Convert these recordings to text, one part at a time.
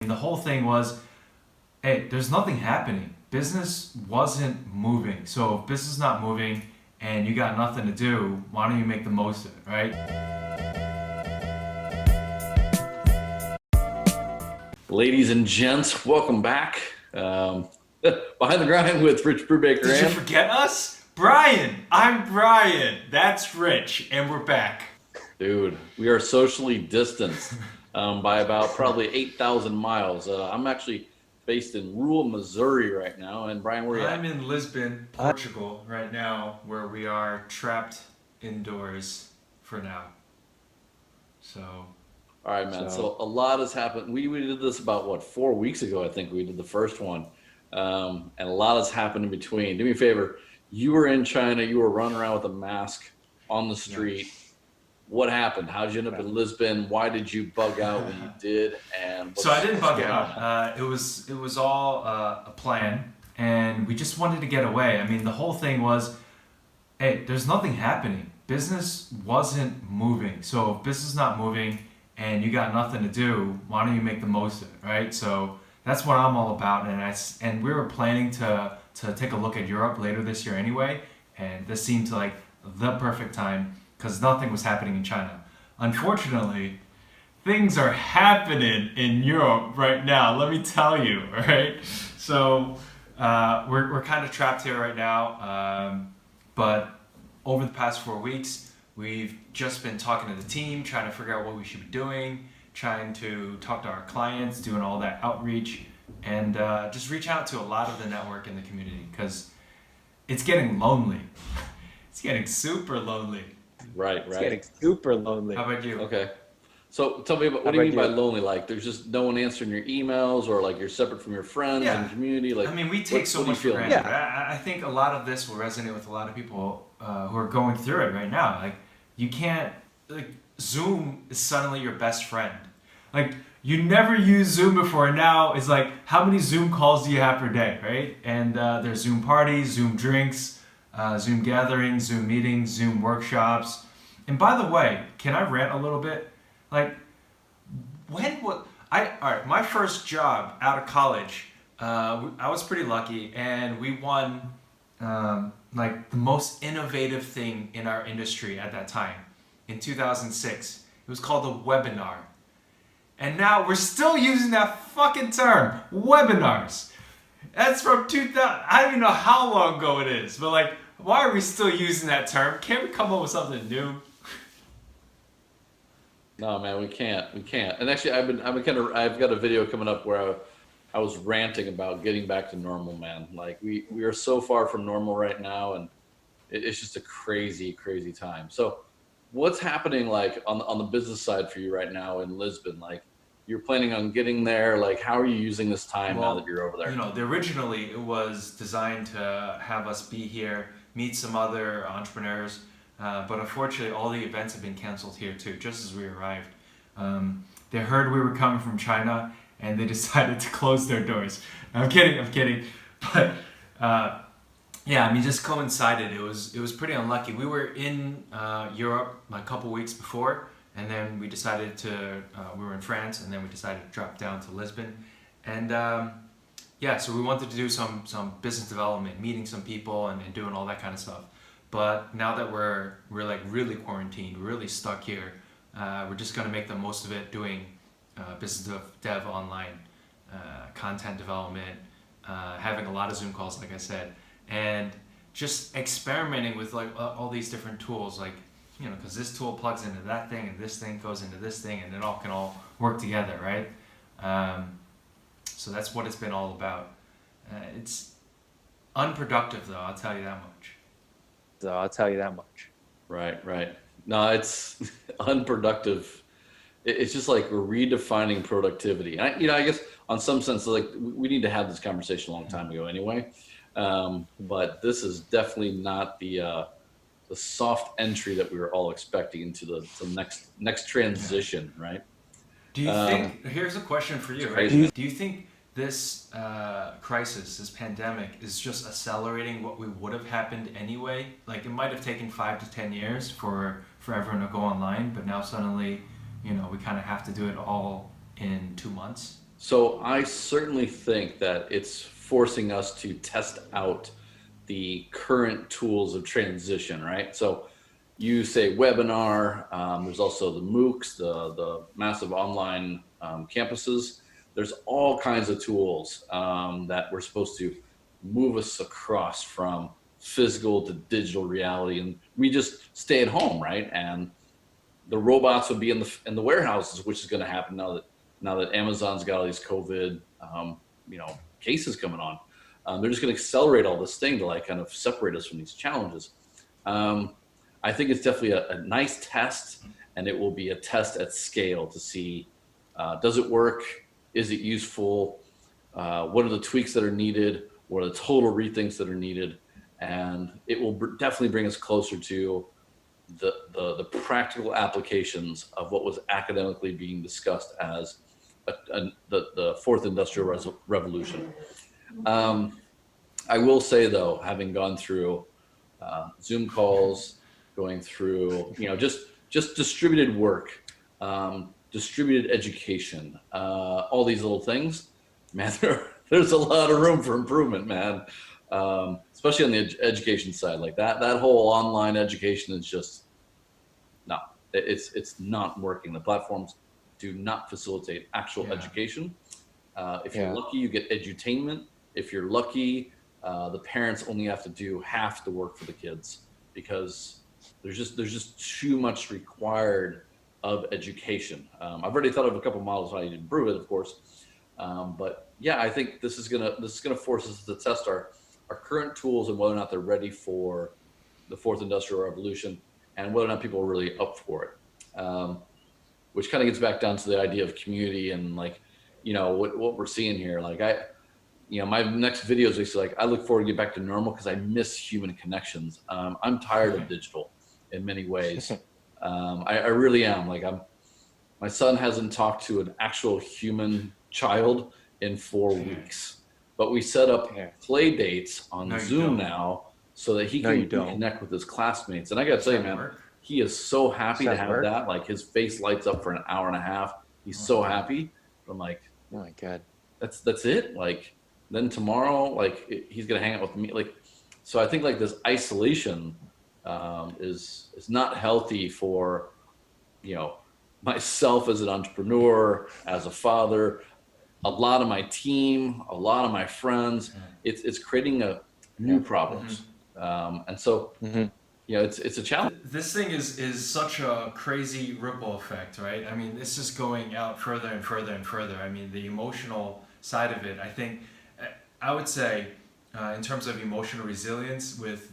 The whole thing was, hey, there's nothing happening. Business wasn't moving. So if business is not moving and you got nothing to do, why don't you make the most of it, right? Ladies and gents, welcome back. Behind the Grind with Rich Brubaker Did you and forget us? Brian! I'm Brian. That's Rich. And we're back. dude, we are socially distanced by about probably 8,000 miles. I'm actually based in rural Missouri right now. And Brian, where are you I'm at? in Lisbon, Portugal, right now, where we are trapped indoors for now. So, All right, man. so So a lot has happened. We did this about, what, 4 weeks ago, I think we did the first one. And a lot has happened in between. Do me a favor. You were in China. You were running around with a mask on the yeah. street. What happened? How did you end up in Lisbon? Why did you bug out when you did? And So I didn't what's bug going on, out. man? It was all a plan, and we just wanted to get away. I mean, the whole thing was, hey, there's nothing happening. Business wasn't moving. So if business is not moving and you got nothing to do, why don't you make the most of it, right? So that's what I'm all about. And we were planning to take a look at Europe later this year anyway, and this seemed like the perfect time because nothing was happening in China. Unfortunately, things are happening in Europe right now. Let me tell you, all right? So we're kind of trapped here right now. But over the past 4 weeks, we've just been talking to the team, trying to figure out what we should be doing, trying to talk to our clients, doing all that outreach, and just reach out to a lot of the network in the community because it's getting lonely. It's getting super lonely. Right, It's right. getting super lonely. How about you? Okay. So tell me about How what do you about mean by you? lonely? Like there's just no one answering your emails, or like you're separate from your friends Yeah. and community. Like I mean, we take so what do you much for feel? granted. Yeah. But I think a lot of this will resonate with a lot of people who are going through it right now. Like, you can't, like, Zoom is suddenly your best friend. Like, you never used Zoom before, and now it's like, how many Zoom calls do you have per day, right? And there's Zoom parties, Zoom drinks, Zoom gatherings, Zoom meetings, Zoom workshops. And by the way, can I rant a little bit? Like, when was all right, my first job out of college, I was pretty lucky, and we won like the most innovative thing in our industry at that time in 2006. It was called a webinar, and now we're still using that fucking term, webinars. That's from 2000. I don't even know how long ago it is, but like, why are we still using that term? Can't we come up with something new? No, man, we can't. We can't. And actually, I've got a video coming up where I was ranting about getting back to normal, man. Like we are so far from normal right now, and it's just a crazy, crazy time. So, what's happening like on the business side for you right now in Lisbon? Like, you're planning on getting there. Like, how are you using this time now that Well, you're over there? originally it was designed to have us be here, meet some other entrepreneurs, but unfortunately all the events have been canceled here too, just as we arrived. They heard we were coming from China and they decided to close their doors. I'm kidding. But yeah, I mean, just coincided. It was pretty unlucky. We were in Europe like a couple weeks before, and then we decided to. We were in France, and then we decided to drop down to Lisbon, and yeah, so we wanted to do some business development, meeting some people, and doing all that kind of stuff. But now that we're like really quarantined, really stuck here, we're just gonna make the most of it, doing business dev online, content development, having a lot of Zoom calls, like I said, and just experimenting with like all these different tools, like, because this tool plugs into that thing and this thing goes into this thing and it all can all work together, right? So that's what it's been all about. It's unproductive though, I'll tell you that much. So I'll tell you that much. Right, right. No, it's unproductive. It's just like we're redefining productivity. And I guess on some sense, like we need to have this conversation a long time ago anyway. But this is definitely not the soft entry that we were all expecting into the next transition, right? Do you Um, think, here's a question for it's you, crazy. right? Do you think this crisis, this pandemic, is just accelerating what we would have happened anyway? Like, it might have taken 5 to 10 years for everyone to go online, but now suddenly, we kind of have to do it all in 2 months. So I certainly think that it's forcing us to test out the current tools of transition, right? So you say webinar, there's also the MOOCs, the massive online campuses. There's all kinds of tools that we're supposed to move us across from physical to digital reality. And we just stay at home, right? And the robots would be in the warehouses, which is going to happen now that Amazon's got all these COVID cases coming on. They're just going to accelerate all this thing to like kind of separate us from these challenges. I think it's definitely a nice test, and it will be a test at scale to see does it work, is it useful, what are the tweaks that are needed, what are the total rethinks that are needed, and it will definitely bring us closer to the practical applications of what was academically being discussed as the fourth industrial revolution. I will say though, having gone through Zoom calls, going through just distributed work, distributed education, all these little things, man, there's a lot of room for improvement, man. Especially on the education side, like that whole online education is just it's not working. The platforms do not facilitate actual education. If you're lucky, you get edutainment. If you're lucky, the parents only have to do half the work for the kids because there's just too much required of education. I've already thought of a couple models how you improve it, of course, but yeah, I think this is gonna force us to test our current tools and whether or not they're ready for the fourth industrial revolution and whether or not people are really up for it. Which kind of gets back down to the idea of community and like, what we're seeing here. Like my next video is basically like, I look forward to get back to normal because I miss human connections. I'm tired of digital in many ways. I really am. Like my son hasn't talked to an actual human child in 4 weeks. But we set up play dates on Zoom now so that he can connect with his classmates. And I got to tell you, man, he is so happy to have that. Like his face lights up for an hour and a half. He's so happy. I'm like, oh my God, that's it. Like then tomorrow, like he's gonna hang out with me. Like, so I think like this isolation is not healthy for myself as an entrepreneur, as a father. A lot of my team, a lot of my friends, it's creating new problems. And so, it's a challenge. This thing is such a crazy ripple effect, right? I mean, it's just going out further and further and further. I mean, the emotional side of it, I think, I would say, in terms of emotional resilience with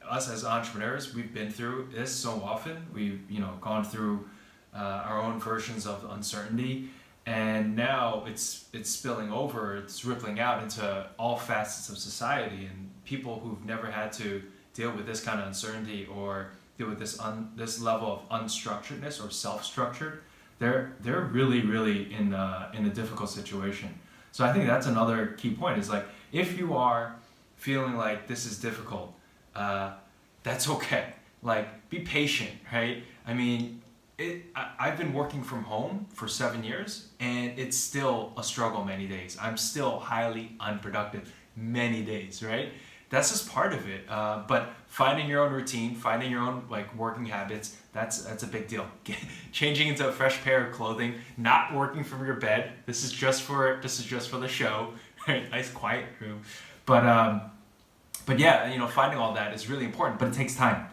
us as entrepreneurs, we've been through this so often. We've, gone through our own versions of uncertainty. And now it's spilling over, it's rippling out into all facets of society, and people who've never had to deal with this kind of uncertainty or deal with this level of unstructuredness or self-structured, they're really in a difficult situation. So I think that's another key point is like, if you are feeling like this is difficult, that's okay. Like, be patient, right? I mean, I've been working from home for 7 years, and it's still a struggle many days. I'm still highly unproductive many days, right? That's just part of it. But finding your own routine, finding your own like working habits, that's a big deal. Changing into a fresh pair of clothing, not working from your bed. This is just for the show, right? Nice quiet room. But yeah, finding all that is really important, but it takes time.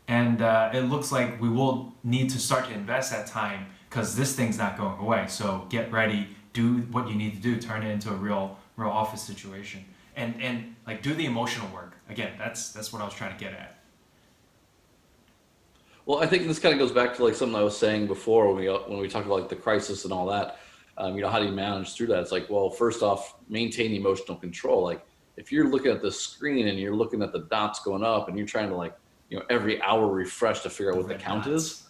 And it looks like we will need to start to invest that time because this thing's not going away. So get ready, do what you need to do, turn it into a real office situation, and like do the emotional work. Again, that's what I was trying to get at. Well, I think this kind of goes back to like something I was saying before when we talked about like the crisis and all that. How do you manage through that? It's like, well, first off, maintain emotional control. Like if you're looking at the screen and you're looking at the dots going up and you're trying to like every hour refresh to figure out what the count is.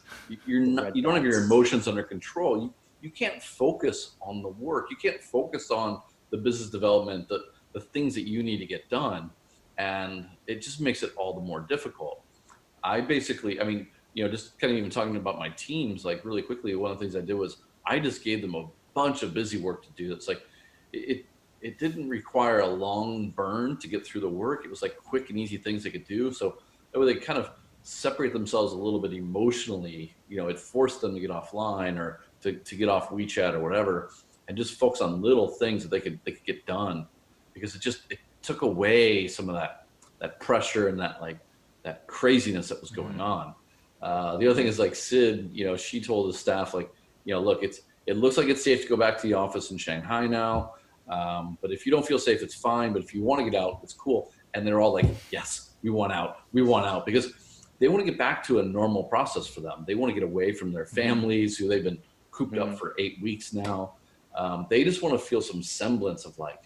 You don't have your emotions under control. You can't focus on the work. You can't focus on the business development, the things that you need to get done. And it just makes it all the more difficult. just kind of even talking about my teams, like really quickly, one of the things I did was I just gave them bunch of busy work to do. It's like it didn't require a long burn to get through the work. It was like quick and easy things they could do. So that way they kind of separate themselves a little bit emotionally. It forced them to get offline or to get off WeChat or whatever, and just focus on little things that they could get done, because it took away some of that pressure and that craziness that was going on. The other thing is, like Sid, she told the staff, like, look, it looks like it's safe to go back to the office in Shanghai now. But if you don't feel safe, it's fine. But if you want to get out, it's cool. And they're all like, yes, we want out, because they want to get back to a normal process for them. They want to get away from their families who they've been cooped up for 8 weeks now. They just want to feel some semblance of like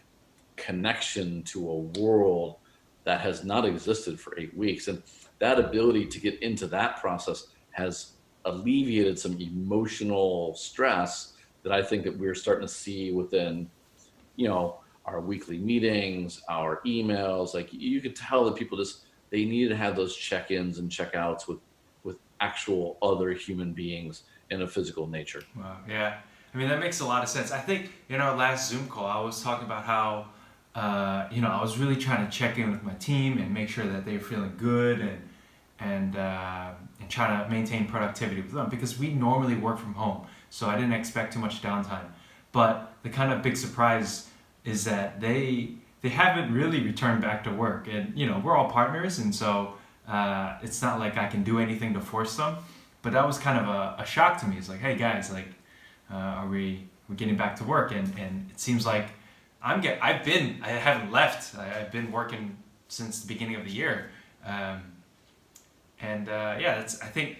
connection to a world that has not existed for 8 weeks. And that ability to get into that process has alleviated some emotional stress that I think that we're starting to see within, our weekly meetings, our emails. Like, you could tell that people they needed to have those check-ins and check-outs with actual other human beings in a physical nature. Wow. Yeah. I mean, that makes a lot of sense. I think in our last Zoom call, I was talking about how, I was really trying to check in with my team and make sure that they're feeling good and trying to maintain productivity with them, because we normally work from home. So I didn't expect too much downtime. But the kind of big surprise is that they haven't really returned back to work. And, we're all partners. And so it's not like I can do anything to force them. But that was kind of a shock to me. It's like, hey guys, like, we're getting back to work. And it seems like I haven't left. I've been working since the beginning of the year. I think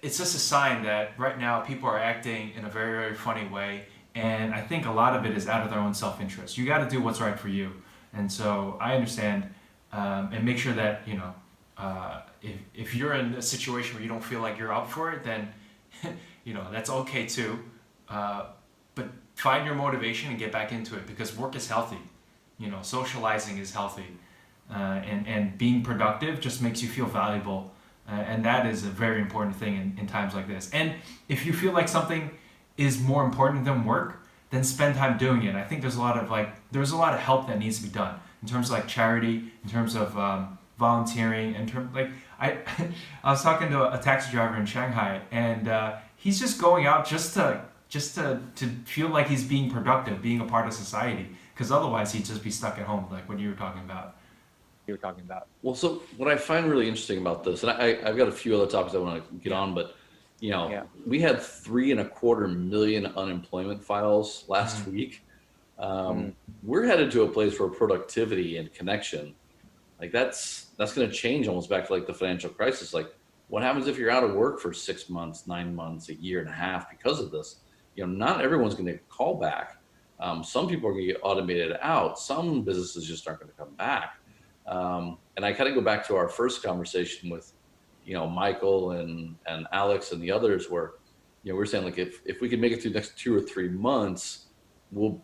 it's just a sign that right now people are acting in a very, very funny way. And I think a lot of it is out of their own self-interest. You got to do what's right for you. And so I understand, and make sure that, if you're in a situation where you don't feel like you're up for it, then, that's okay too. But find your motivation and get back into it, because work is healthy. Socializing is healthy. And being productive just makes you feel valuable. And that is a very important thing in times like this. And if you feel like something is more important than work, then spend time doing it. I think there's a lot of help that needs to be done in terms of like charity, in terms of volunteering, I was talking to a taxi driver in Shanghai, and he's just going out just to feel like he's being productive, being a part of society, because otherwise he'd just be stuck at home, like what you were talking about. Well, so what I find really interesting about this, and I've got a few other topics I want to get on, but we had 3.25 million unemployment files last week. We're headed to a place where productivity and connection, like that's going to change almost back to like the financial crisis. Like, what happens if you're out of work for 6 months, 9 months, a year and a half because of this? Not everyone's going to call back. Some people are going to get automated out. Some businesses just aren't going to come back. And I kind of go back to our first conversation with, Michael and Alex and the others, where, we're saying, like, if we can make it through the next 2 or 3 months, we'll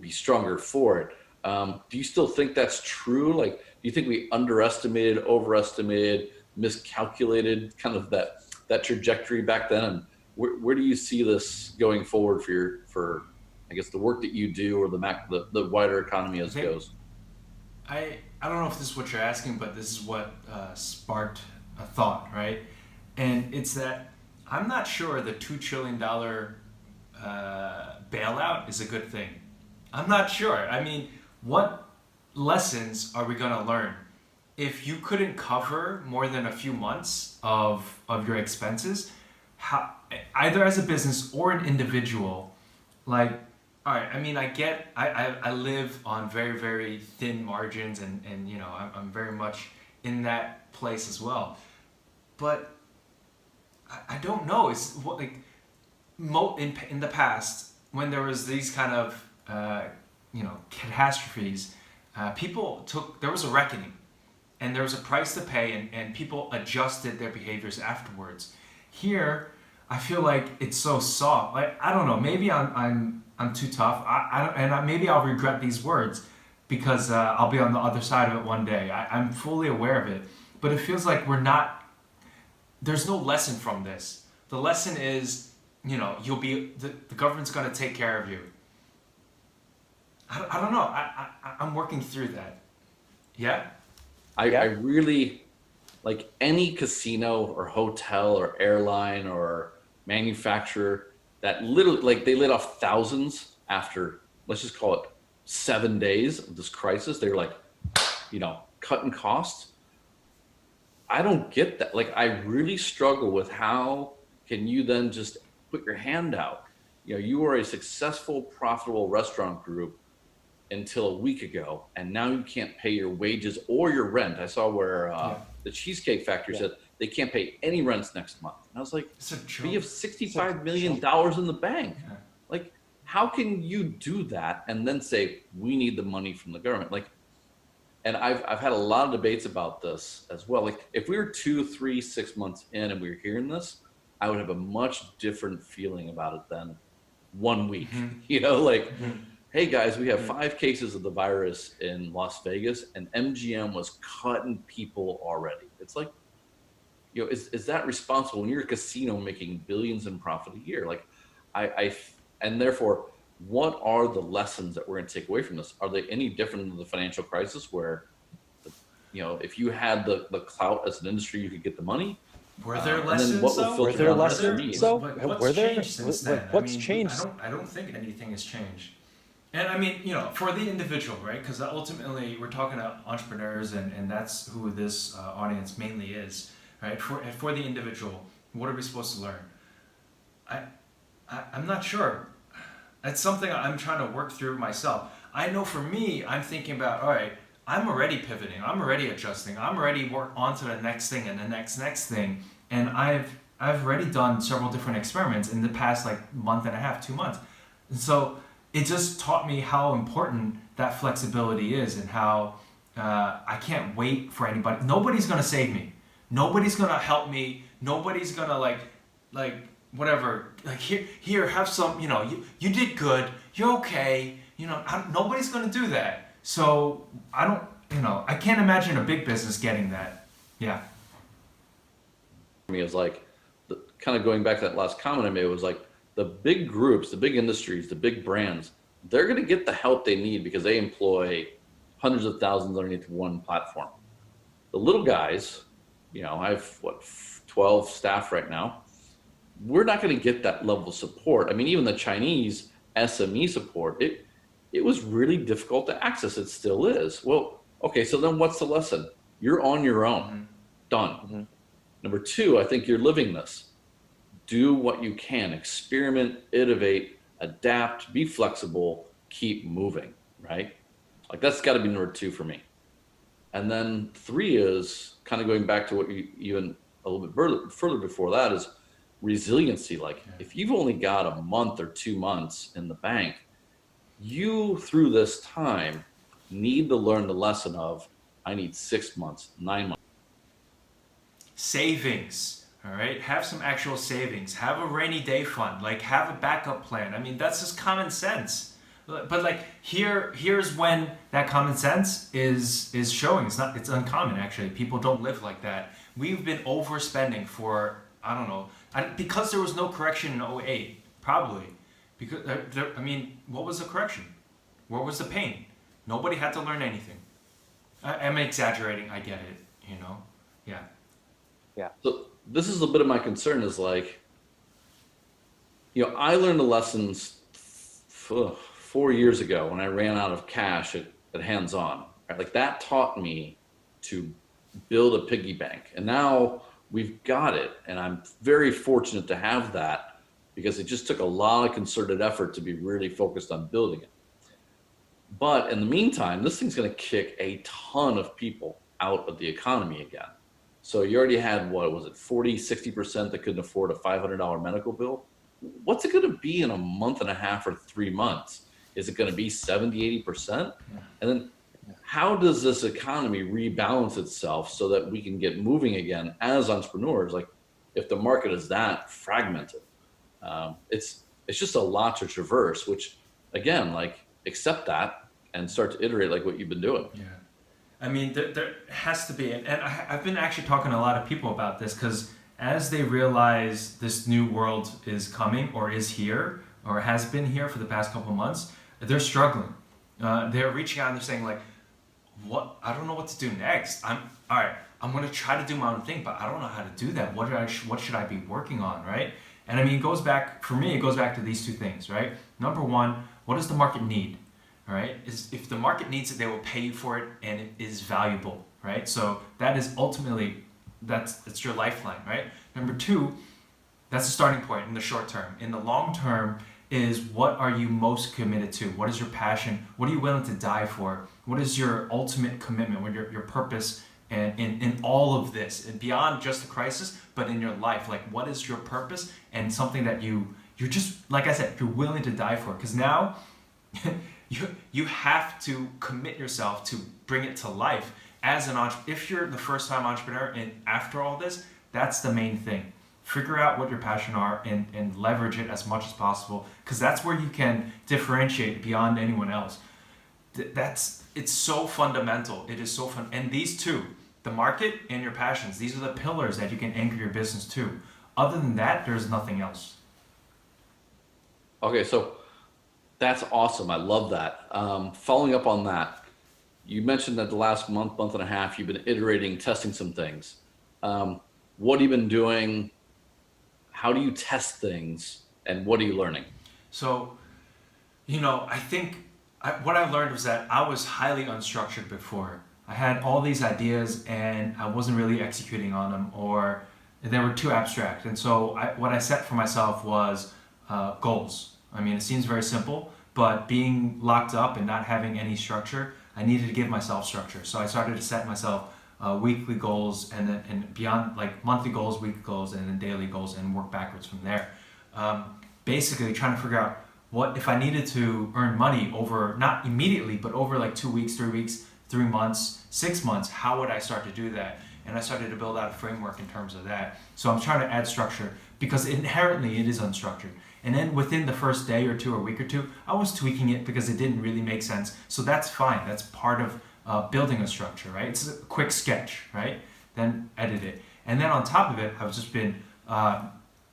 be stronger for it. Do you still think that's true? Like, do you think we underestimated, overestimated, miscalculated kind of that trajectory back then? And where do you see this going forward for I guess the work that you do, or the wider economy as it goes? I don't know if this is what you're asking, but this is what sparked a thought, right? And it's that I'm not sure the $2 trillion bailout is a good thing. I'm not sure. I mean, what lessons are we going to learn? If you couldn't cover more than a few months of your expenses, either as a business or an individual, like, all right, I mean, I live on very, very thin margins, and I'm very much in that place as well. But I don't know. It's what, like, in the past, when there was these kind of catastrophes, there was a reckoning, and there was a price to pay, and people adjusted their behaviors afterwards. Here, I feel like it's so soft. Like, I don't know. Maybe I'm too tough. Maybe I'll regret these words, because I'll be on the other side of it one day. I'm fully aware of it, but it feels like there's no lesson from this. The lesson is, the government's going to take care of you. I don't know. I'm working through that. Yeah. I really, like any casino or hotel or airline or manufacturer that literally, like, they laid off thousands after, let's just call it 7 days of this crisis. They're like, cutting costs. I don't get that. Like, I really struggle with how can you then just put your hand out? You were a successful, profitable restaurant group until a week ago, and now you can't pay your wages or your rent. I saw where the Cheesecake Factory said they can't pay any rents next month. And I was like, It's a joke. we have $65 million in the bank. Yeah. Like, how can you do that and then say, we need the money from the government? Like, and I've had a lot of debates about this as well. Like, if we were 2, 3, 6 months in and we were hearing this, I would have a much different feeling about it than 1 week. Hey guys, we have 5 cases of the virus in Las Vegas, and MGM was cutting people already. It's like, is that responsible when you're a casino making billions in profit a year? Like, and therefore, what are the lessons that we're going to take away from this? Are they any different than the financial crisis, where, if you had the clout as an industry, you could get the money? Were there lessons? Were there lessons? So, what's changed since then? What's changed? I don't think anything has changed. And I mean, for the individual, right? Because ultimately, we're talking to entrepreneurs, and that's who this audience mainly is, right? For the individual, what are we supposed to learn? I'm not sure. That's something I'm trying to work through myself. I know for me, I'm thinking about, all right, I'm already pivoting, I'm already adjusting, I'm already on to the next thing and the next thing, and I've already done several different experiments in the past month and a half, 2 months, and so it just taught me how important that flexibility is, and how I can't wait for anybody. Nobody's gonna save me. Nobody's gonna help me. Nobody's gonna whatever. Like, here, have some. You did good. You're okay. Nobody's gonna do that. So I don't. I can't imagine a big business getting that. Yeah. For me, it was like, kind of going back to that last comment I made, was like, the big groups, the big industries, the big brands, they're going to get the help they need because they employ hundreds of thousands underneath one platform. The little guys, I have 12 staff right now. We're not going to get that level of support. I mean, even the Chinese SME support, it was really difficult to access. It still is. Well, okay, so then what's the lesson? You're on your own. Mm-hmm. Done. Mm-hmm. Number 2, I think you're living this. Do what you can, experiment, innovate, adapt, be flexible, keep moving, right? Like, that's got to be number 2 for me. And then 3 is kind of going back to what you even a little bit further before that, is resiliency. Like, if you've only got a month or 2 months in the bank, you through this time need to learn the lesson of, I need 6 months, 9 months. Savings. All right, have some actual savings. Have a rainy day fund. Have a backup plan. I mean, that's just common sense. But here's when that common sense is showing. It's uncommon, actually. People don't live like that. We've been overspending for, I don't know, because there was no correction in 2008, probably. Because what was the correction? Where was the pain? Nobody had to learn anything. I'm exaggerating. I get it. Yeah. Yeah. So this is a bit of my concern, is like, I learned the lessons 4 years ago when I ran out of cash at hands-on, right? Like, that taught me to build a piggy bank, and now we've got it. And I'm very fortunate to have that, because it just took a lot of concerted effort to be really focused on building it. But in the meantime, this thing's going to kick a ton of people out of the economy again. So you already had, 40, 60% that couldn't afford a $500 medical bill. What's it going to be in a month and a half or 3 months? Is it going to be 70, 80%? And then how does this economy rebalance itself so that we can get moving again as entrepreneurs? Like, if the market is that fragmented, it's just a lot to traverse, which, again, accept that and start to iterate like what you've been doing. Yeah. I mean, there has to be, and I've been actually talking to a lot of people about this, because as they realize this new world is coming or is here or has been here for the past couple of months, they're struggling. They're reaching out and they're saying like, "What? I don't know what to do next. I'm all right. I'm gonna try to do my own thing, but I don't know how to do that. What should I be working on, right?" And I mean, it goes back for me. It goes back to these two things, right? Number one, what does the market need? All right, is if the market needs it, they will pay you for it, and it is valuable, right? So that is ultimately it's your lifeline, right? Number two, that's the starting point in the short term. In the long term, is what are you most committed to? What is your passion? What are you willing to die for? What is your ultimate commitment? What your purpose and in all of this, and beyond just the crisis, but in your life? Like, what is your purpose and something that you're just, like I said, you're willing to die for? Because now you have to commit yourself to bring it to life as an entrepreneur. If you're the first time entrepreneur and after all this, that's the main thing. Figure out what your passion are and leverage it as much as possible, because that's where you can differentiate beyond anyone else. It's so fundamental. It is so fun. And these two, the market and your passions, these are the pillars that you can anchor your business to. Other than that, there's nothing else. Okay, so that's awesome. I love that. Following up on that, you mentioned that the last month and a half, you've been iterating, testing some things. What have you been doing? How do you test things? And what are you learning? So, I think what I learned was that I was highly unstructured before. I had all these ideas and I wasn't really executing on them, or they were too abstract. And so what I set for myself was goals. I mean, it seems very simple, but being locked up and not having any structure, I needed to give myself structure. So I started to set myself weekly goals, and beyond, like monthly goals, weekly goals, and then daily goals, and work backwards from there. Basically trying to figure out what if I needed to earn money over, not immediately, but over like 2 weeks, 3 weeks, 3 months, 6 months, how would I start to do that? And I started to build out a framework in terms of that. So I'm trying to add structure because inherently it is unstructured. And then within the first day or two or week or two, I was tweaking it because it didn't really make sense. So that's fine. That's part of building a structure, right? It's a quick sketch, right? Then edit it. And then on top of it, I've just been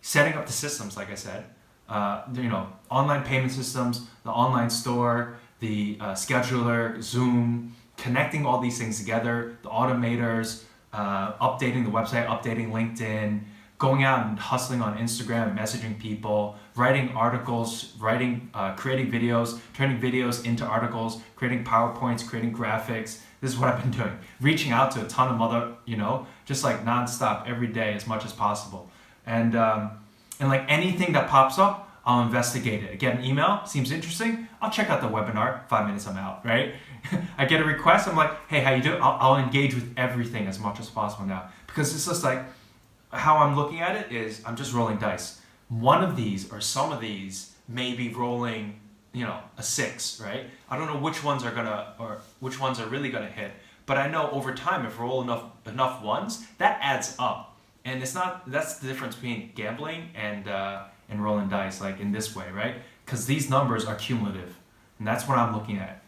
setting up the systems, like I said, online payment systems, the online store, the scheduler, Zoom, connecting all these things together, the automators, updating the website, updating LinkedIn, going out and hustling on Instagram and messaging people, writing articles, creating videos, turning videos into articles, creating PowerPoints, creating graphics. This is what I've been doing. Reaching out to a ton of other, just like nonstop every day as much as possible. And like anything that pops up, I'll investigate it. I get an email, seems interesting, I'll check out the webinar, 5 minutes, I'm out, right? I get a request, I'm like, hey, how you doing? I'll engage with everything as much as possible now. Because it's just like, how I'm looking at it is I'm just rolling dice. One of these or some of these may be rolling, a 6, right? I don't know which ones are really gonna hit, but I know over time if I roll enough ones, that adds up. And that's the difference between gambling and rolling dice, like in this way, right? Because these numbers are cumulative, and that's what I'm looking at.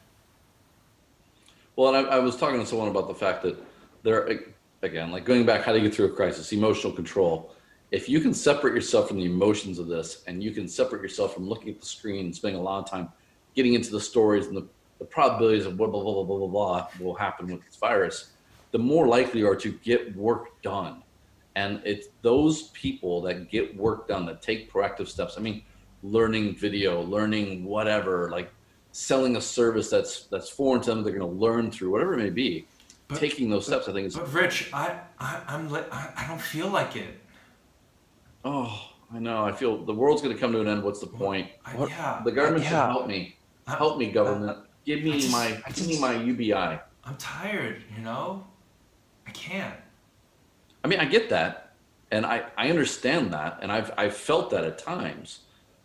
Well, and I was talking to someone about the fact that there, again, like going back, how do you get through a crisis? Emotional control. If you can separate yourself from the emotions of this, and you can separate yourself from looking at the screen and spending a lot of time getting into the stories and the probabilities of blah, blah, blah, blah, blah, blah will happen with this virus, the more likely you are to get work done. And it's those people that get work done, that take proactive steps. I mean, learning video, learning whatever, like selling a service that's foreign to them, they're going to learn through, whatever it may be. Taking those steps, I think is. But Rich, I don't feel like it. Oh, I know. I feel the world's going to come to an end. What's the point? The government should help me. Help me, government. Give me my UBI. I'm tired. I can't. I mean, I get that, and I understand that, and I've felt that at times,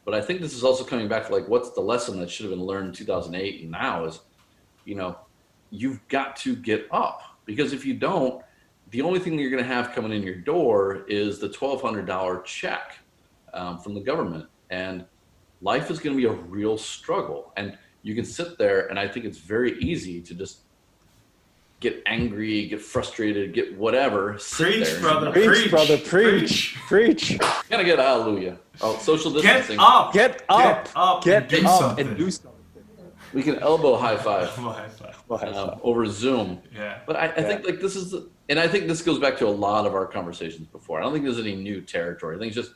but I think this is also coming back to like, what's the lesson that should have been learned in 2008 and now is, you've got to get up, because if you don't, the only thing that you're going to have coming in your door is the $1,200 check from the government, and life is going to be a real struggle. And you can sit there, and I think it's very easy to just get angry, get frustrated, get whatever. Preach, there. brother. Preach, brother, preach. Preach. Gotta get hallelujah. Oh, social Get distancing. up. Get up. and do something. And do something. We can elbow high five Well, over Zoom. yeah. But I think like this is, and I think this goes back to a lot of our conversations before. I don't think there's any new territory. I think it's just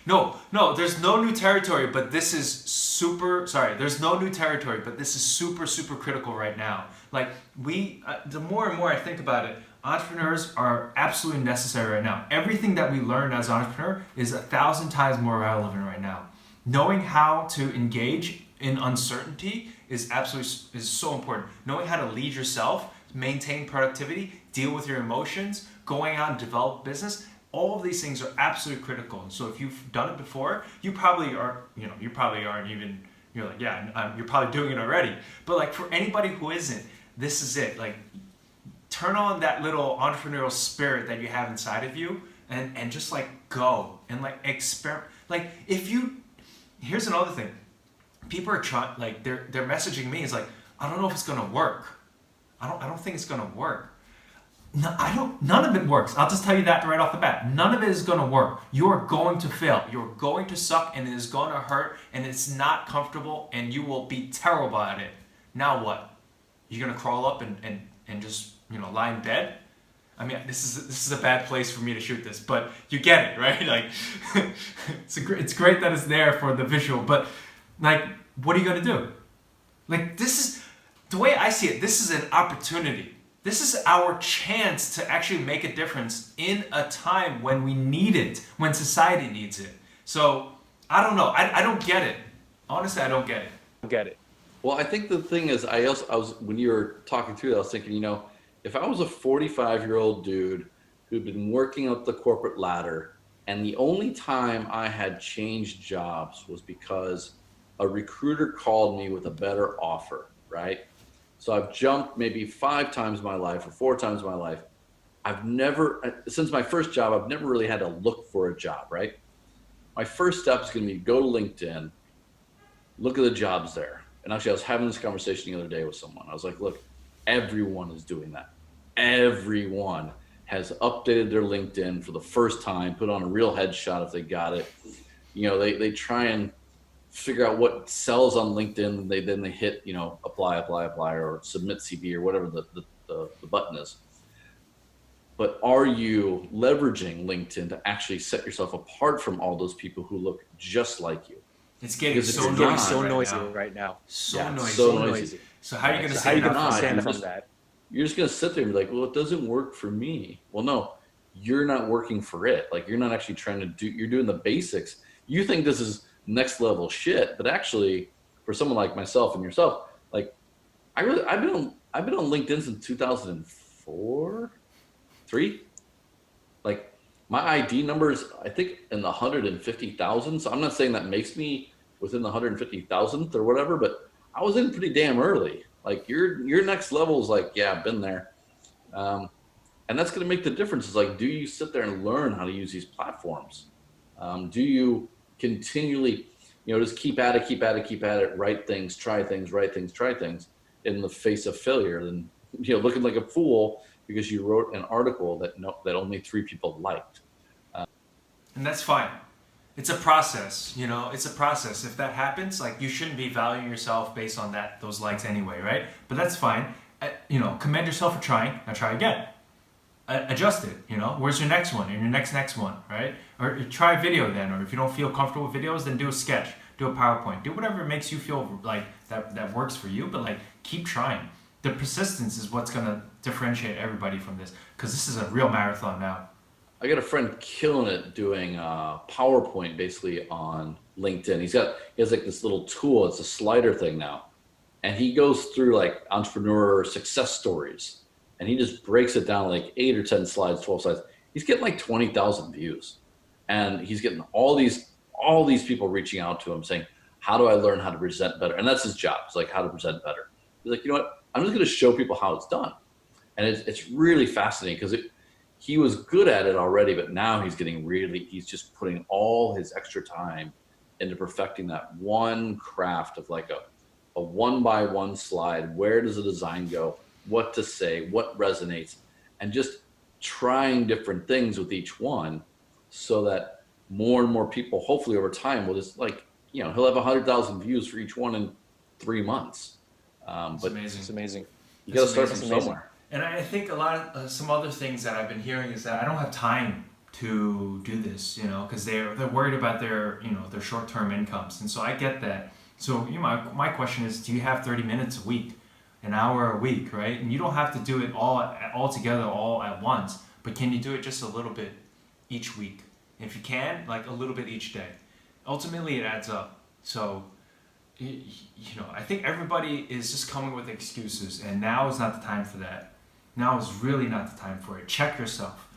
No, there's no new territory, but this is there's no new territory, but this is super critical right now. Like the more and more I think about it, entrepreneurs are absolutely necessary right now. Everything that we learn as an entrepreneur is 1,000 times more relevant right now. Knowing how to engage in uncertainty is so important. Knowing how to lead yourself, maintain productivity, deal with your emotions, going out and develop business. All of these things are absolutely critical. And so if you've done it before, you probably aren't even, you're like, you're probably doing it already. But like for anybody who isn't, this is it. Like turn on that little entrepreneurial spirit that you have inside of you and just like go and like experiment. Like here's another thing. People are trying, like they're messaging me. It's like, I don't know if it's gonna work. I don't think it's gonna work. No, none of it works. I'll just tell you that right off the bat. None of it is going to work. You're going to fail. You're going to suck, and it is going to hurt, and it's not comfortable, and you will be terrible at it. Now what? You're going to crawl up and just lie in bed? I mean, this is a bad place for me to shoot this, but you get it, right? Like, it's great that it's there for the visual, but like, what are you going to do? Like, this is the way I see it. This is an opportunity. This is our chance to actually make a difference in a time when we need it, when society needs it. So, I don't know. I don't get it. Honestly, I don't get it. Get it. Well, I think the thing is, I was when you were talking through that, I was thinking, if I was a 45-year-old dude who'd been working up the corporate ladder, and the only time I had changed jobs was because a recruiter called me with a better offer, right? So I've jumped maybe 5 times in my life or 4 times in my life. I've never, since my first job, I've never really had to look for a job, right? My first step is going to be go to LinkedIn, look at the jobs there. And actually, I was having this conversation the other day with someone. I was like, look, everyone is doing that. Everyone has updated their LinkedIn for the first time, put on a real headshot if they got it. They try and figure out what sells on LinkedIn, and they hit, apply, or submit CV or whatever the button is. But are you leveraging LinkedIn to actually set yourself apart from all those people who look just like you? It's getting so noisy right now. So noisy. So how are you going to stand up from that? You're just going to sit there and be like, well, it doesn't work for me. Well, no, you're not working for it. Like, you're not actually you're doing the basics. You think this is next level shit, but actually for someone like myself and yourself, like I've been on LinkedIn since 2004, 3. Like my ID number is, I think, in the 150,000. So I'm not saying that makes me within the 150,000th or whatever, but I was in pretty damn early. Like your next level is like, yeah, I've been there. And that's going to make the difference. Is like, do you sit there and learn how to use these platforms? Do you continually, just keep at it, write things, try things in the face of failure, and looking like a fool because you wrote an article that only 3 people liked. And that's fine. It's a process, it's a process. If that happens, like, you shouldn't be valuing yourself based on those likes anyway, right? But that's fine. Commend yourself for trying. Now try again. Adjust it, where's your next one and your next one, right? Or try video then, or if you don't feel comfortable with videos, then do a sketch, do a PowerPoint, do whatever makes you feel like that works for you, but like, keep trying. The persistence is what's going to differentiate everybody from this, because this is a real marathon now. I got a friend killing it doing PowerPoint basically on LinkedIn. He has like this little tool, it's a slider thing now, and he goes through like entrepreneur success stories. And he just breaks it down like 8 or 10 slides, 12 slides. He's getting like 20,000 views. And he's getting all these people reaching out to him saying, how do I learn how to present better? And that's his job. It's like, how to present better. He's like, you know what? I'm just going to show people how it's done. And it's really fascinating because he was good at it already, but now he's just putting all his extra time into perfecting that one craft of like a 1-by-1 slide. Where does the design go? what to say, what resonates, and just trying different things with each one so that more and more people, hopefully over time, will just like, he'll have 100,000 views for each one in 3 months. It's But amazing. It's amazing. you got to start amazing. from somewhere. And I think a lot of some other things that I've been hearing is that I don't have time to do this, because they're worried about their their short-term incomes, and so I get that. So my question is, do you have 30 minutes a week, an hour a week, right? And you don't have to do it all together all at once, but can you do it just a little bit each week? If you can, like a little bit each day, ultimately it adds up. So I think everybody is just coming with excuses, and now is not the time for that. Now is really not the time for it. Check yourself.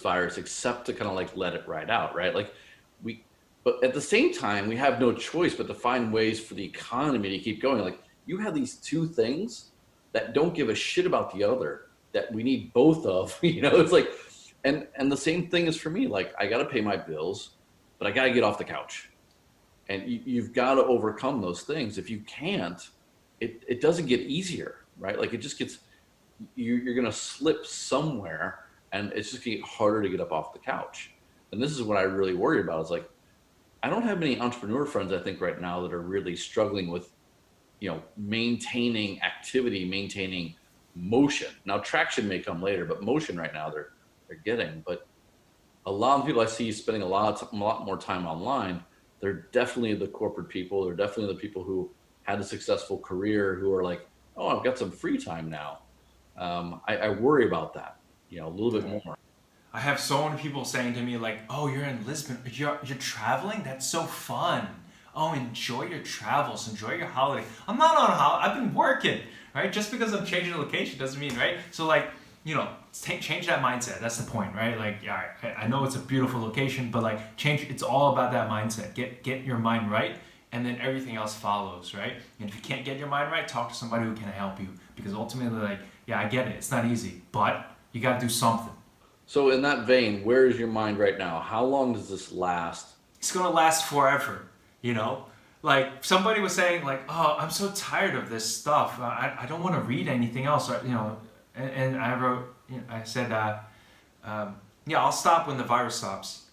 Virus, except to kind of like let it ride out, right? But at the same time, we have no choice but to find ways for the economy to keep going. Like, you have these two things that don't give a shit about the other, that we need both of. It's like, and the same thing is for me. Like, I got to pay my bills, but I got to get off the couch. And you've got to overcome those things. If you can't, it doesn't get easier, right? Like, it just gets, you're going to slip somewhere, and it's just going to get harder to get up off the couch. And this is what I really worry about, is like, I don't have many entrepreneur friends, I think, right now that are really struggling with, maintaining activity, maintaining motion. Now, traction may come later, but motion right now they're getting. But a lot of people I see spending a lot more time online, they're definitely the corporate people. They're definitely the people who had a successful career, who are like, oh, I've got some free time now. I worry about that, a little bit more. I have so many people saying to me like, "Oh, you're in Lisbon. You're traveling. That's so fun. Oh, enjoy your travels. Enjoy your holiday." I'm not on holiday. I've been working, right? Just because I'm changing location doesn't mean, right? So like, change that mindset. That's the point, right? Like, yeah, I know it's a beautiful location, but like, change. It's all about that mindset. Get your mind right, and then everything else follows, right? And if you can't get your mind right, talk to somebody who can help you, because ultimately, like, yeah, I get it. It's not easy, but you got to do something. So in that vein, where is your mind right now? How long does this last? It's gonna last forever, Like, somebody was saying like, "Oh, I'm so tired of this stuff. I don't want to read anything else." And I wrote, I said, "Yeah, I'll stop when the virus stops."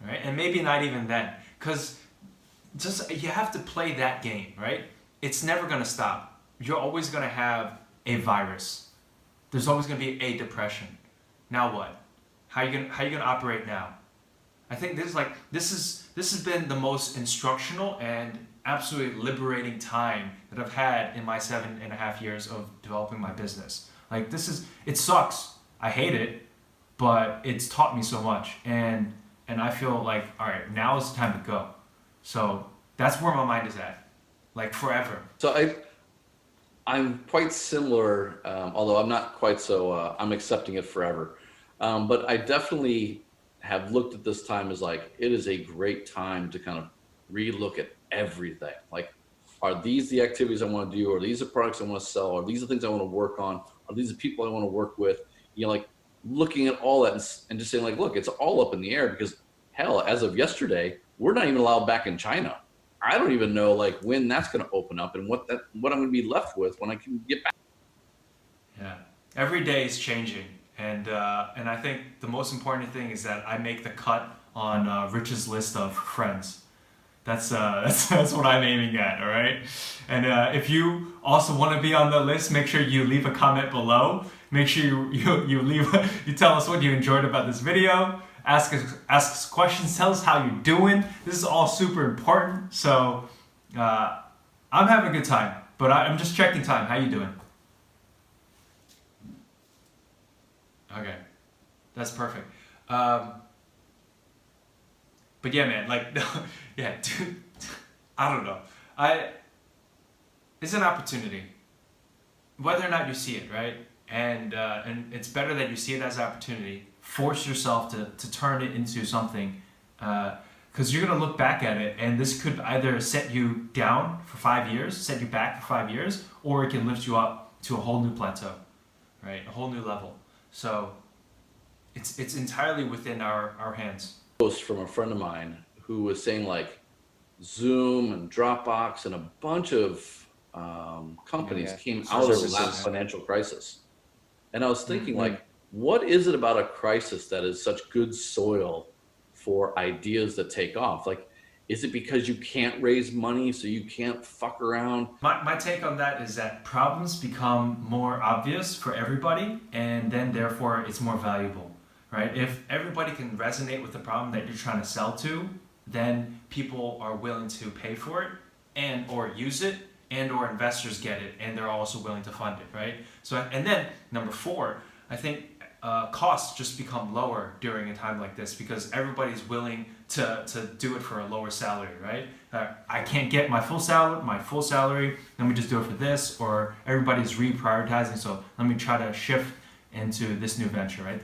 Right? And maybe not even then, because just you have to play that game, right? It's never gonna stop. You're always gonna have a virus. There's always gonna be a depression. Now what? How you gonna operate now? I think this has been the most instructional and absolutely liberating time that I've had in my 7.5 years of developing my business. Like, it sucks. I hate it, but it's taught me so much, and I feel like, all right, now is the time to go. So that's where my mind is at, like, forever. So I'm quite similar, although I'm not quite so, I'm accepting it forever. But I definitely have looked at this time as like, it is a great time to kind of relook at everything. Like, are these the activities I want to do? Are these the products I want to sell? Are these the things I want to work on? Are these the people I want to work with? Like, looking at all that and just saying like, look, it's all up in the air, because hell, as of yesterday, we're not even allowed back in China. I don't even know like when that's going to open up and what I'm going to be left with when I can get back. Yeah, every day is changing, and I think the most important thing is that I make the cut on Rich's list of friends. That's what I'm aiming at. All right, and if you also want to be on the list, make sure you leave a comment below. Make sure you tell us what you enjoyed about this video. Ask us questions. Tell us how you're doing. This is all super important. So I'm having a good time, but I'm just checking time. How you doing? Okay, that's perfect. But yeah, man, like, yeah, dude, I don't know. It's an opportunity, whether or not you see it, right? And it's better that you see it as an opportunity. Force yourself to turn it into something, because you're gonna look back at it, and this could either set you down for 5 years, set you back for 5 years, or it can lift you up to a whole new plateau, right? A whole new level. So it's entirely within our hands. Post from a friend of mine who was saying like Zoom and Dropbox and a bunch of companies Yeah. came out of the Services. last financial crisis. And I was thinking, Mhm. like, what is it about a crisis that is such good soil for ideas that take off? Like, is it because you can't raise money, so you can't fuck around? My take on that is that problems become more obvious for everybody, and then therefore it's more valuable, right? If everybody can resonate with the problem that you're trying to sell to, then people are willing to pay for it and or use it, and or investors get it and they're also willing to fund it, right? So, and then number four, I think costs just become lower during a time like this because everybody's willing to do it for a lower salary, right? I can't get my full salary. Let me just do it for this, or everybody's reprioritizing. So let me try to shift into this new venture, right?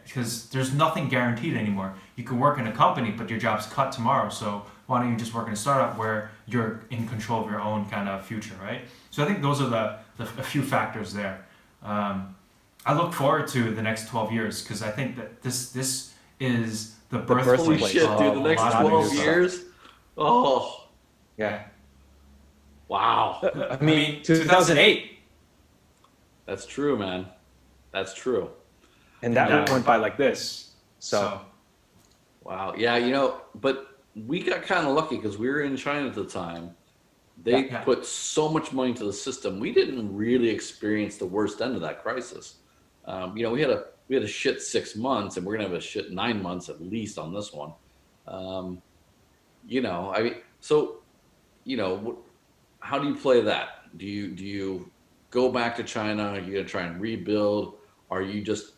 Because there's nothing guaranteed anymore. You can work in a company, but your job's cut tomorrow. So why don't you just work in a startup where you're in control of your own kind of future, right? So I think those are a few factors there. I look forward to the next 12 years because I think that this is the birthplace. Holy Birthplace shit, of dude, the a next lot of new 12 stuff. years? Oh, Yeah. wow. I mean, 2008. That's true, man. That's true. And that Yeah. went by like this. So, Wow. Yeah, you know, but we got kind of lucky because we were in China at the time. They Yeah. put so much money into the system. We didn't really experience the worst end of that crisis. You know, we had a shit 6 months, and we're gonna have a shit 9 months at least on this one. You know, I mean, so you know, how do you play that? Do you go back to China? Are you gonna try and rebuild? Are you just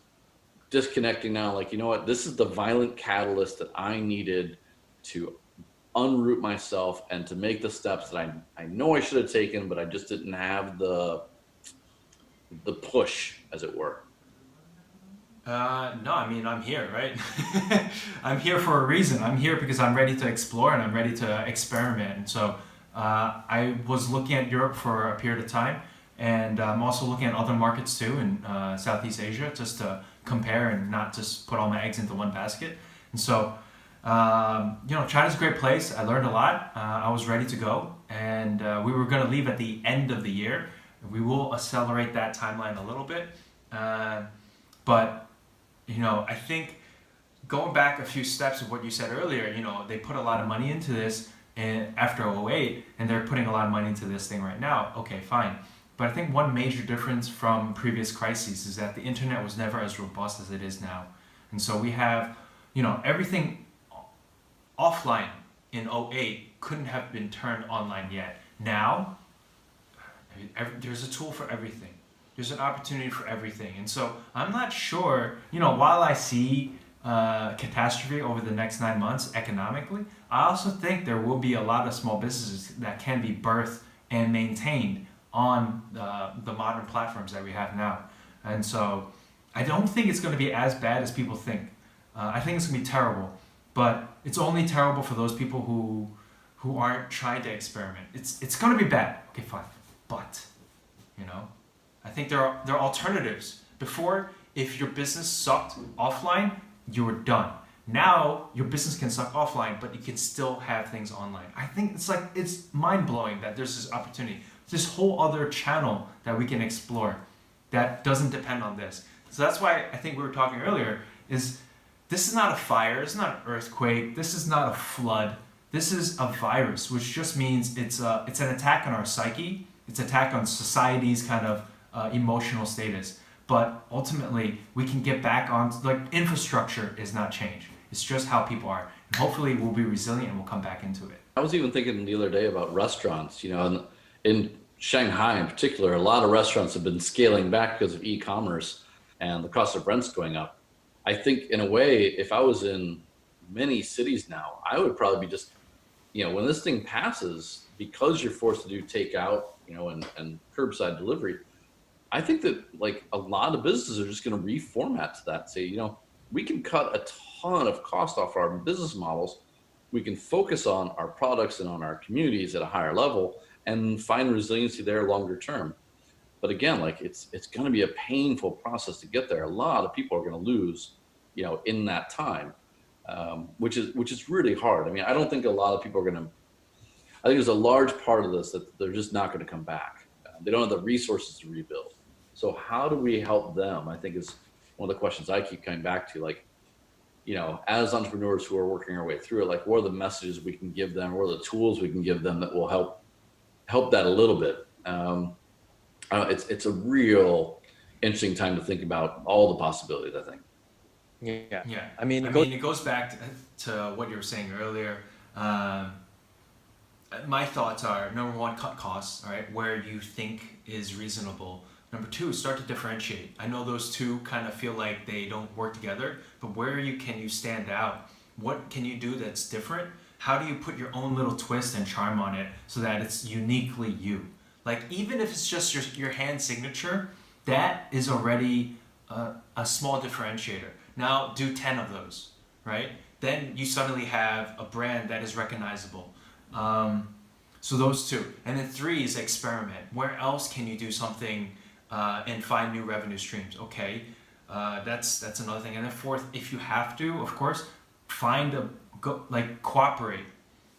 disconnecting now? Like, you know what? This is the violent catalyst that I needed to unroot myself and to make the steps that I know I should have taken, but I just didn't have the push, as it were. No, I mean, I'm here, right? I'm here for a reason. I'm here because I'm ready to explore and I'm ready to experiment. And so I was looking at Europe for a period of time, and I'm also looking at other markets too in Southeast Asia just to compare and not just put all my eggs into one basket. And so, you know, China's a great place. I learned a lot. I was ready to go, and we were going to leave at the end of the year. We will accelerate that timeline a little bit. But you know, I think going back a few steps of what you said earlier, you know, they put a lot of money into this and after '08, and they're putting a lot of money into this thing right now. Okay, fine. But I think one major difference from previous crises is that the internet was never as robust as it is now. And so we have, you know, everything offline in '08 couldn't have been turned online yet. Now, there's a tool for everything. There's an opportunity for everything. And so I'm not sure, you know, while I see catastrophe over the next 9 months economically, I also think there will be a lot of small businesses that can be birthed and maintained on the modern platforms that we have now. And so I don't think it's going to be as bad as people think. I think it's going to be terrible, but it's only terrible for those people who aren't trying to experiment. It's going to be bad. Okay, fine. But, you know, I think there are alternatives. Before, if your business sucked offline, you were done. Now your business can suck offline, but you can still have things online. I think it's mind-blowing that there's this opportunity, this whole other channel that we can explore that doesn't depend on this. So that's why I think we were talking earlier is this is not a fire, it's not an earthquake, this is not a flood. This is a virus, which just means it's an attack on our psyche. It's an attack on society's kind of emotional status. But ultimately, we can get back on, like, infrastructure is not changed. It's just how people are. And hopefully we'll be resilient and we'll come back into it. I was even thinking the other day about restaurants, you know, and in Shanghai in particular, a lot of restaurants have been scaling back because of e-commerce and the cost of rent's going up. I think in a way, if I was in many cities now, I would probably be just, you know, when this thing passes, because you're forced to do takeout, you know, and curbside delivery, I think that like a lot of businesses are just going to reformat to that. Say, you know, we can cut a ton of cost off our business models. We can focus on our products and on our communities at a higher level and find resiliency there longer term. But again, like it's going to be a painful process to get there. A lot of people are going to lose, you know, in that time, which is really hard. I mean, I don't think a lot of people are going to. I think there's a large part of this that they're just not going to come back. They don't have the resources to rebuild. So how do we help them? I think is one of the questions I keep coming back to. Like, you know, as entrepreneurs who are working our way through it, like, what are the messages we can give them? What are the tools we can give them that will help that a little bit? It's a real interesting time to think about all the possibilities, I think. Yeah. Yeah. I mean, it goes back to what you were saying earlier. My thoughts are, number one, cut costs, all right, where you think is reasonable. Number two, start to differentiate. I know those two kind of feel like they don't work together, but where can you stand out? What can you do that's different? How do you put your own little twist and charm on it so that it's uniquely you? Like, even if it's just your hand signature, that is already a small differentiator. Now do 10 of those, right? Then you suddenly have a brand that is recognizable. So those two. And then three is experiment. Where else can you do something and find new revenue streams? Okay, that's another thing. And then fourth, if you have to, of course, cooperate,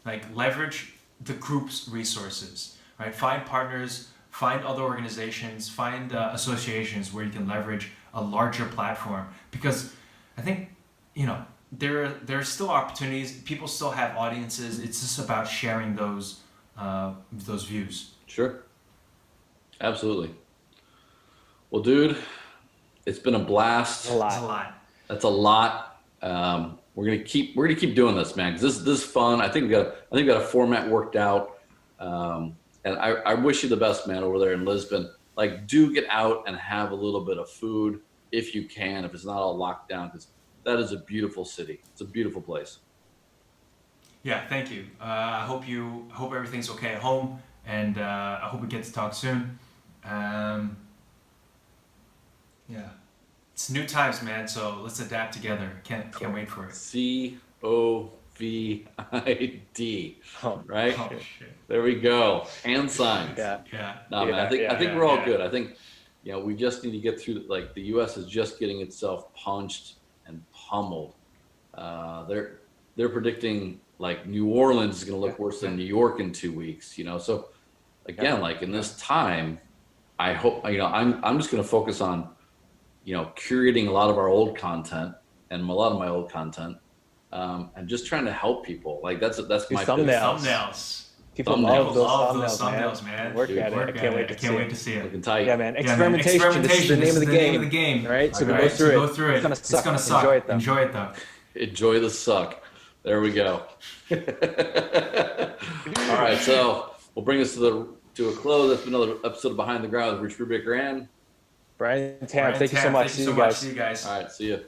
like leverage the group's resources, right? Find partners, find other organizations, find associations where you can leverage a larger platform. Because I think, you know, there are still opportunities. People still have audiences. It's just about sharing those views. Sure. Absolutely. Well, dude, it's been a blast. That's a lot. We're gonna keep doing this, man, because this is fun. I think we got a format worked out. And I wish you the best, man, over there in Lisbon. Like, do get out and have a little bit of food if you can, if it's not all locked down, because that is a beautiful city. It's a beautiful place. Yeah, thank you. I hope everything's okay at home, and I hope we get to talk soon. Yeah, it's new times, man. So let's adapt together. Can't wait for it. COVID, right? Oh shit. There we go. Hand signs. Yeah. No, man. I think yeah, we're all yeah. good. I think, you know, we just need to get through. Like, the U.S. is just getting itself punched and pummeled. They're predicting like New Orleans is going to look worse than New York in 2 weeks. You know, so again, like in this time, I hope, you know, I'm just going to focus on, you know, curating a lot of our old content and a lot of my old content, and just trying to help people. Like that's my Thumbnails. People love those thumbnails, man. Work at it. I can't wait to see it. Looking tight. Yeah, man. Experimentation. This is the name of the game. Right? So go through it. It's gonna suck. Enjoy it though. Enjoy the suck. There we go. All right, so we'll bring us to a close. That's been another episode of Behind the Ground with Rich Brubaker and Brian Tam. Thank you so much. See you guys. All right, see you.